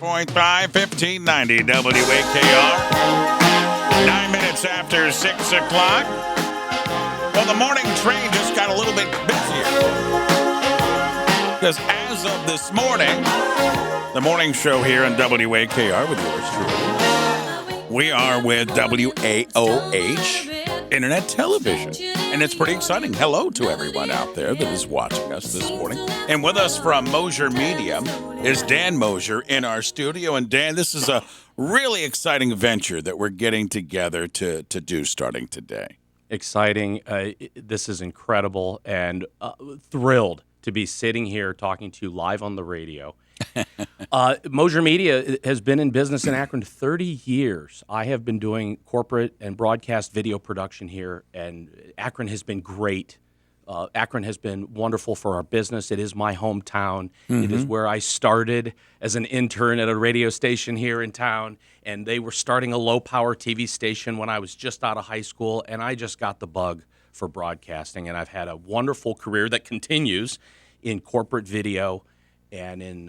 1590 WAKR. 9 minutes after 6 o'clock. Well, the morning train just got a little bit busier. Because as of this morning, the morning show here on WAKR with yours truly, we are with WAOH Internet Television. And it's pretty exciting. Hello to everyone out there that is watching us this morning. And with us from Mosher Media is Dan Mosher in our studio. And Dan, this is a really exciting venture that we're getting together to do starting today. Exciting. This is incredible, and thrilled to be sitting here talking to you live on the radio. Mosher Media has been in business in Akron 30 years. I have been doing corporate and broadcast video production here, and Akron has been great. Akron has been wonderful for our business. It is my hometown. Mm-hmm. It is where I started as an intern at a radio station here in town, and they were starting a low-power TV station when I was just out of high school, and I just got the bug for broadcasting, and I've had a wonderful career that continues in corporate video and in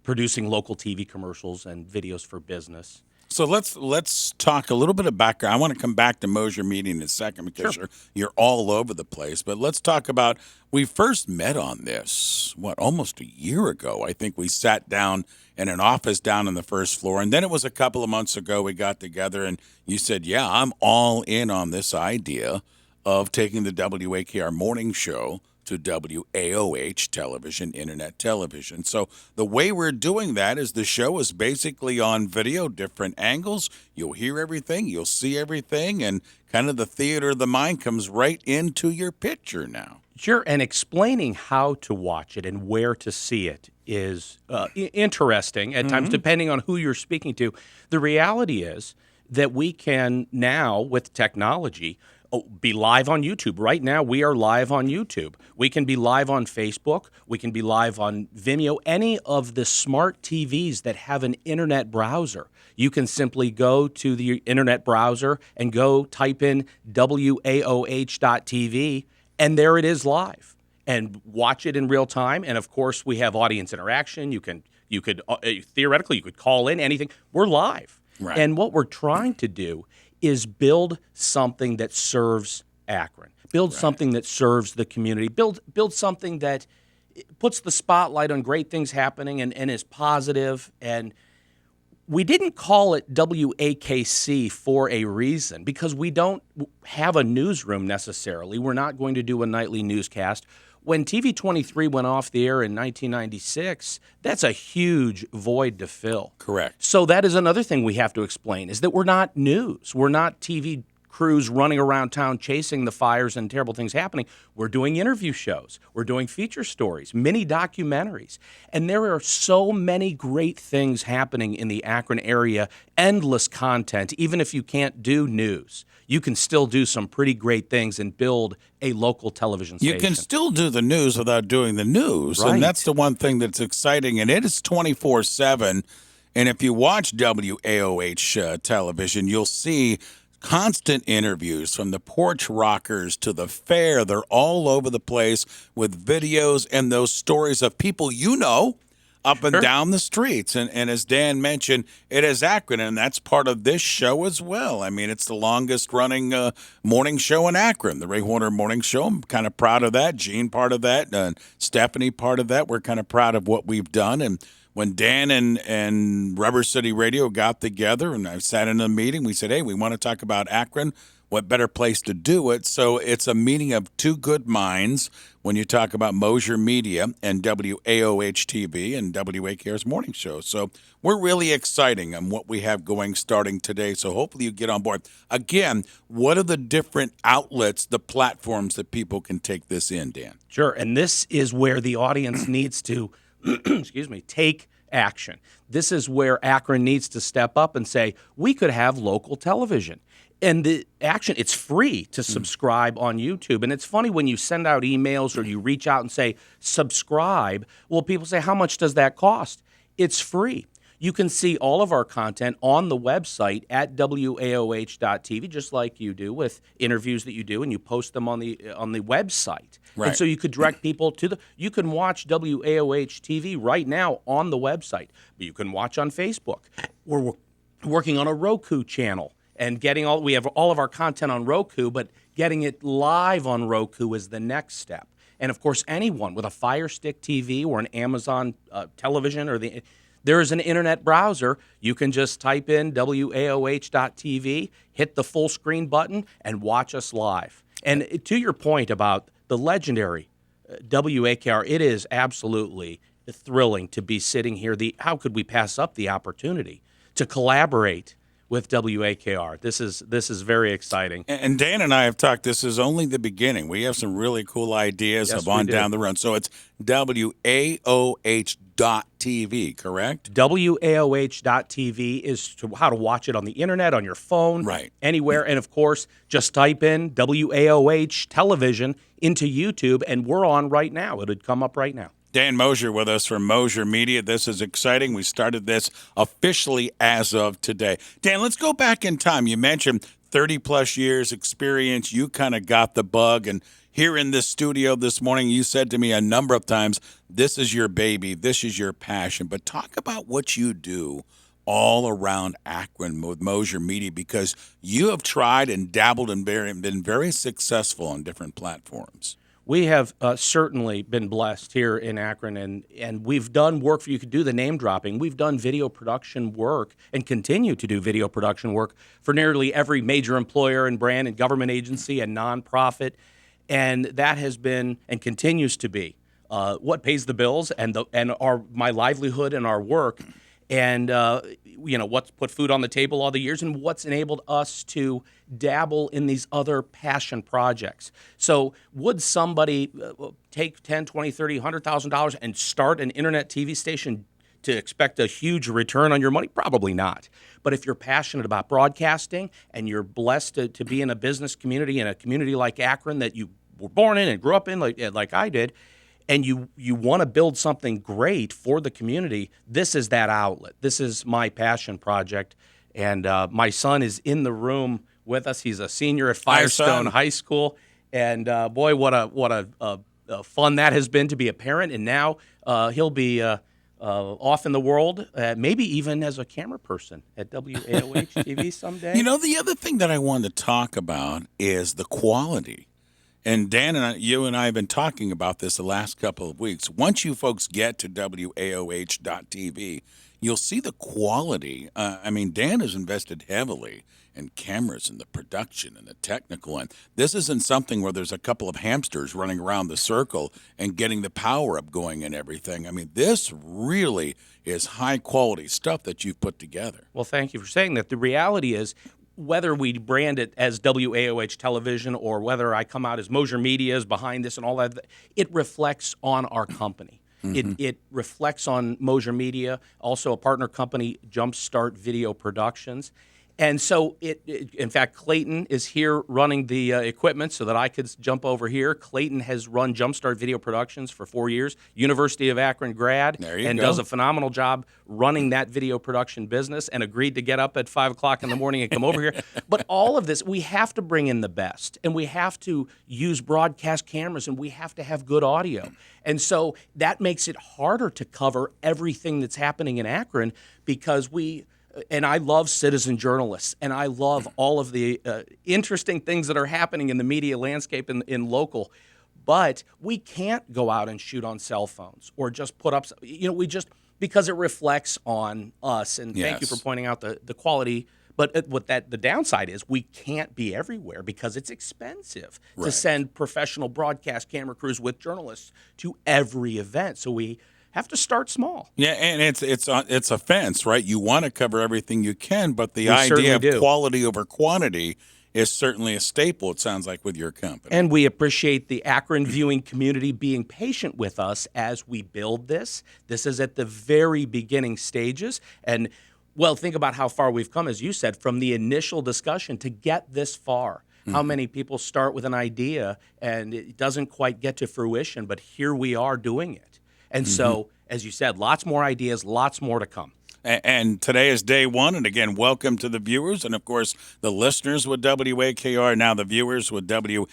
producing local TV commercials and videos for business. So let's talk a little bit of background. I want to come back to Mosher Media in a second because Sure. you're all over the place. But let's talk about, we first met on this, almost a year ago. I think we sat down in an office down on the first floor. And then it was a couple of months ago we got together and you said, yeah, I'm all in on this idea of taking the WAKR morning show to WAOH television, internet television. So the way we're doing that is the show is basically on video, different angles. You'll hear everything, you'll see everything, and kind of the theater of the mind comes right into your picture now. Sure, and explaining how to watch it and where to see it is interesting at times, depending on who you're speaking to. The reality is that we can now, with technology, be live on YouTube. Right now, we are live on YouTube. We can be live on Facebook. We can be live on Vimeo. Any of the smart TVs that have an internet browser, you can simply go to the internet browser and go type in WAOH.TV, and there it is live. And watch it in real time. And of course, we have audience interaction. You could theoretically, you could call in anything. We're live. Right. And what we're trying to do is build something that serves Akron, build something that serves the community, build something that puts the spotlight on great things happening and is positive. And we didn't call it WAKC for a reason, because we don't have a newsroom necessarily. We're not going to do a nightly newscast. When TV 23 went off the air in 1996, that's a huge void to fill. Correct. So that is another thing we have to explain, is that we're not news. We're not TV crews running around town chasing the fires and terrible things happening. We're doing interview shows. We're doing feature stories, mini documentaries. And there are so many great things happening in the Akron area, endless content. Even if you can't do news, you can still do some pretty great things and build a local television station. You can still do the news without doing the news. Right. And that's the one thing that's exciting. And it is 24/7. And if you watch WAOH television, you'll see constant interviews from the porch rockers to the fair. They're all over the place with videos and those stories of people up and down the streets. And as Dan mentioned, it is Akron, and that's part of this show as well. I mean, it's the longest-running morning show in Akron, the Ray Horner Morning Show. I'm kind of proud of that. Gene, part of that. Stephanie, part of that. We're kind of proud of what we've done. And when Dan and Rubber City Radio got together, and I sat in a meeting, we said, hey, we want to talk about Akron. What better place to do it? So it's a meeting of two good minds when you talk about Mosher Media and WAOH TV and WAKR's morning show. So we're really exciting on what we have going starting today. So hopefully you get on board. Again, what are the different outlets, the platforms that people can take this in, Dan? Sure, and this is where the audience needs to, take action. This is where Akron needs to step up and say, we could have local television. And the action, it's free to subscribe on YouTube. And it's funny when you send out emails or you reach out and say, subscribe. Well, people say, how much does that cost? It's free. You can see all of our content on the website at WAOH.TV, just like you do with interviews that you do, and you post them on the website. Right. And so you could direct people to you can watch WAOH TV right now on the website, but you can watch on Facebook. We're working on a Roku channel and we have all of our content on Roku, but getting it live on Roku is the next step. And of course, anyone with a Fire Stick TV or an Amazon television there is an internet browser. You can just type in WAOH.TV, hit the full screen button, and watch us live. And to your point about the legendary WAKR, it is absolutely thrilling to be sitting here. How could we pass up the opportunity to collaborate with WAKR? This is very exciting. And Dan and I have talked. This is only the beginning. We have some really cool ideas down the road. So it's WAOH.TV, correct? WAOH.TV is how to watch it on the internet, on your phone, right, anywhere. And of course, just type in WAOH television into YouTube, and we're on right now. It would come up right now. Dan Mosher with us from Mosher Media. This is exciting. We started this officially as of today. Dan, let's go back in time. You mentioned 30-plus years experience. You kind of got the bug. And here in this studio this morning, you said to me a number of times, this is your baby. This is your passion. But talk about what you do all around Akron with Mosher Media, because you have tried and dabbled and been very successful on different platforms. We have certainly been blessed here in Akron, and we've done work for, you could do the name dropping. We've done video production work and continue to do video production work for nearly every major employer and brand and government agency and nonprofit. And that has been and continues to be what pays the bills and my livelihood and our work. And what's put food on the table all the years, and what's enabled us to dabble in these other passion projects. So would somebody take $10, $20, $30, $100,000 and start an internet TV station to expect a huge return on your money? Probably not. But if you're passionate about broadcasting and you're blessed to be in a business community, in a community like Akron that you were born in and grew up in like I did, and you want to build something great for the community, this is that outlet. This is my passion project. And my son is in the room with us. He's a senior at Firestone High School. And boy, what a fun that has been to be a parent. And now he'll be off in the world, maybe even as a camera person at WAOH TV someday. You know, the other thing that I wanted to talk about is the quality. And Dan you and I have been talking about this the last couple of weeks. Once you folks get to WAOH.TV, you'll see the quality. Dan has invested heavily in cameras and the production and the technical end. This isn't something where there's a couple of hamsters running around the circle and getting the power up going and everything. I mean, this really is high quality stuff that you've put together. Well, thank you for saying that. The reality is, whether we brand it as WAOH Television or whether I come out as Mosher Media is behind this and all that, it reflects on our company. Mm-hmm. It reflects on Mosher Media, also a partner company, Jumpstart Video Productions. And so, in fact, Clayton is here running the equipment so that I could jump over here. Clayton has run Jumpstart Video Productions for 4 years, University of Akron grad, and does a phenomenal job running that video production business, and agreed to get up at 5 o'clock in the morning and come over here. But all of this, we have to bring in the best, and we have to use broadcast cameras, and we have to have good audio. And so that makes it harder to cover everything that's happening in Akron, because and I love citizen journalists, and I love all of the interesting things that are happening in the media landscape in local. But we can't go out and shoot on cell phones or just put up, because it reflects on us. And thank you for pointing out the quality. But the downside is we can't be everywhere because it's expensive to send professional broadcast camera crews with journalists to every event. So we have to start small. Yeah, and it's a fence, right? You want to cover everything you can, but the idea of quality over quantity is certainly a staple, it sounds like, with your company. And we appreciate the Akron viewing community being patient with us as we build this. This is at the very beginning stages. And, well, think about how far we've come, as you said, from the initial discussion to get this far. Mm-hmm. How many people start with an idea and it doesn't quite get to fruition, but here we are doing it. And so, as you said, lots more ideas, lots more to come. And today is day one. And again, welcome to the viewers and, of course, the listeners with WAKR, now the viewers with WAOH.TV.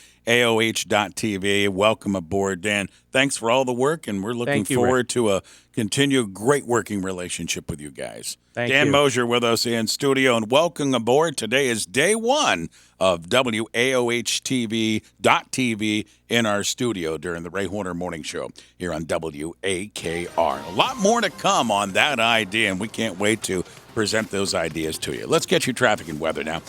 Welcome aboard, Dan. Thanks for all the work, and we're looking forward to a continued great working relationship with you guys. Dan Mosher with us in studio, and welcome aboard. Today is day one of WAOH TV in our studio during the Ray Horner Morning Show here on WAKR. A lot more to come on that idea, and we can't wait to present those ideas to you. Let's get you traffic and weather now.